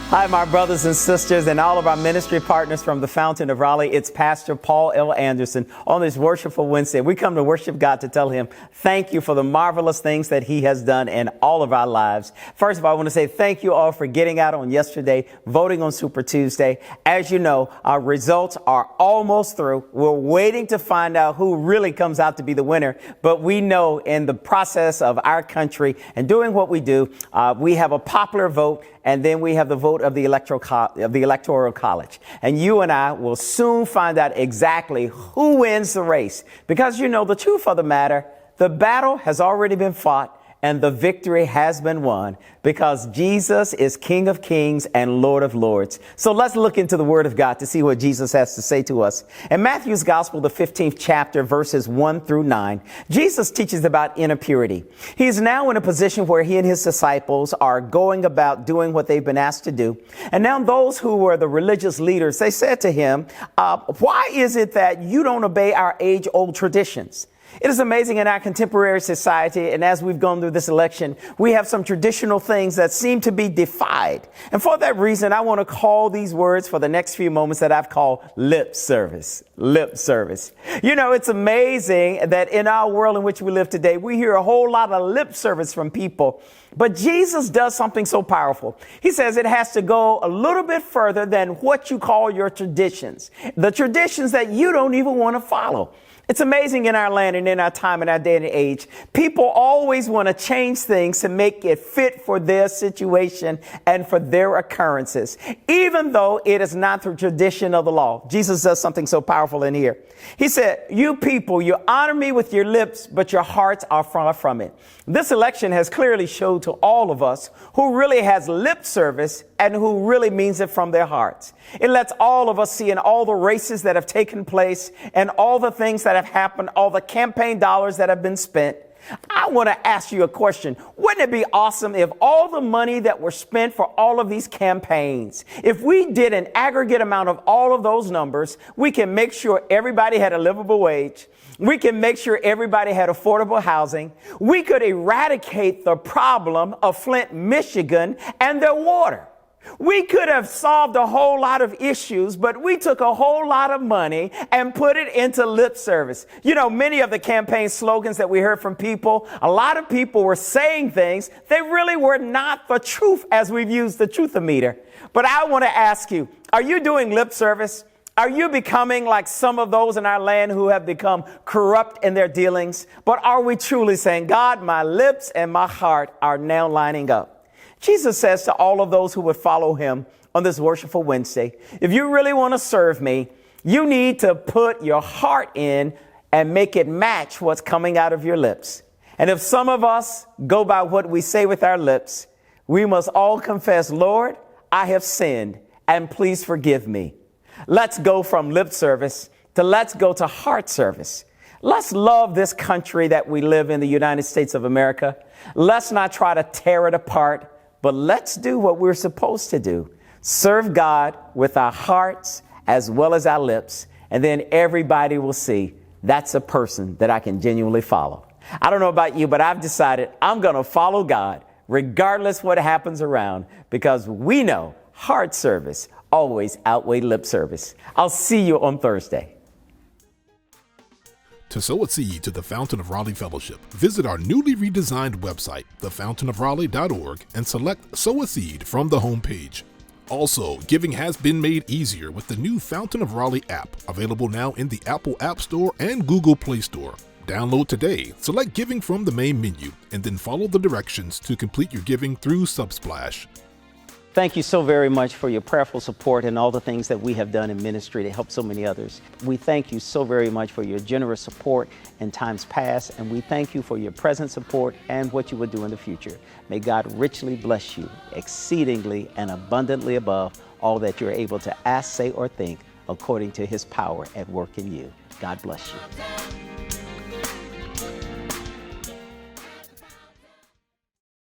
Hi, my brothers and sisters and all of our ministry partners from the Fountain of Raleigh. It's Pastor Paul L. Anderson on this Worshipful Wednesday. We come to worship God to tell him thank you for the marvelous things that he has done in all of our lives. First of all, I want to say thank you all for getting out on yesterday, voting on Super Tuesday. As you know, our results are almost through. We're waiting to find out who really comes out to be the winner. But we know in the process of our country and doing what we do, we have a popular vote. And then we have the vote of the Electoral College. And you and I will soon find out exactly who wins the race. Because, you know, the truth of the matter, the battle has already been fought and the victory has been won because Jesus is King of Kings and Lord of Lords. So let's look into the Word of God to see what Jesus has to say to us. In Matthew's Gospel, the 15th chapter, verses 1 through 9, Jesus teaches about inner purity. He is now in a position where he and his disciples are going about doing what they've been asked to do. And now those who were the religious leaders, they said to him, why is it that you don't obey our age-old traditions? It is amazing in our contemporary society, and as we've gone through this election, we have some traditional things that seem to be defied. And for that reason, I want to call these words for the next few moments that I've called lip service. Lip service. You know, it's amazing that in our world in which we live today, we hear a whole lot of lip service from people. But Jesus does something so powerful. He says it has to go a little bit further than what you call your traditions, the traditions that you don't even want to follow. It's amazing in our land and in our time and our day and age, people always want to change things to make it fit for their situation and for their occurrences, even though it is not the tradition of the law. Jesus does something so powerful in here. He said, you people, you honor me with your lips, but your hearts are far from it. This election has clearly showed to all of us who really has lip service and who really means it from their hearts. It lets all of us see in all the races that have taken place and all the things that have happened, all the campaign dollars that have been spent. I want to ask you a question. Wouldn't it be awesome if all the money that were spent for all of these campaigns, if we did an aggregate amount of all of those numbers, we can make sure everybody had a livable wage. We can make sure everybody had affordable housing. We could eradicate the problem of Flint, Michigan and their water. We could have solved a whole lot of issues, but we took a whole lot of money and put it into lip service. You know, many of the campaign slogans that we heard from people, a lot of people were saying things. They really were not the truth as we've used the truth-o-meter. But I want to ask you, are you doing lip service? Are you becoming like some of those in our land who have become corrupt in their dealings? But are we truly saying, God, my lips and my heart are now lining up? Jesus says to all of those who would follow him on this Worshipful Wednesday, if you really want to serve me, you need to put your heart in and make it match what's coming out of your lips. And if some of us go by what we say with our lips, we must all confess, Lord, I have sinned and please forgive me. Let's go from lip service to let's go to heart service. Let's love this country that we live in, the United States of America. Let's not try to tear it apart. But let's do what we're supposed to do. Serve God with our hearts as well as our lips. And then everybody will see that's a person that I can genuinely follow. I don't know about you, but I've decided I'm going to follow God regardless what happens around, because we know heart service always outweighs lip service. I'll see you on Thursday. To sow a seed to the Fountain of Raleigh Fellowship, visit our newly redesigned website, thefountainofraleigh.org, and select Sow a Seed from the homepage. Also, giving has been made easier with the new Fountain of Raleigh app, available now in the Apple App Store and Google Play Store. Download today, select Giving from the main menu, and then follow the directions to complete your giving through Subsplash. Thank you so very much for your prayerful support and all the things that we have done in ministry to help so many others. We thank you so very much for your generous support in times past, and we thank you for your present support and what you will do in the future. May God richly bless you, exceedingly and abundantly above all that you're able to ask, say, or think, according to his power at work in you. God bless you.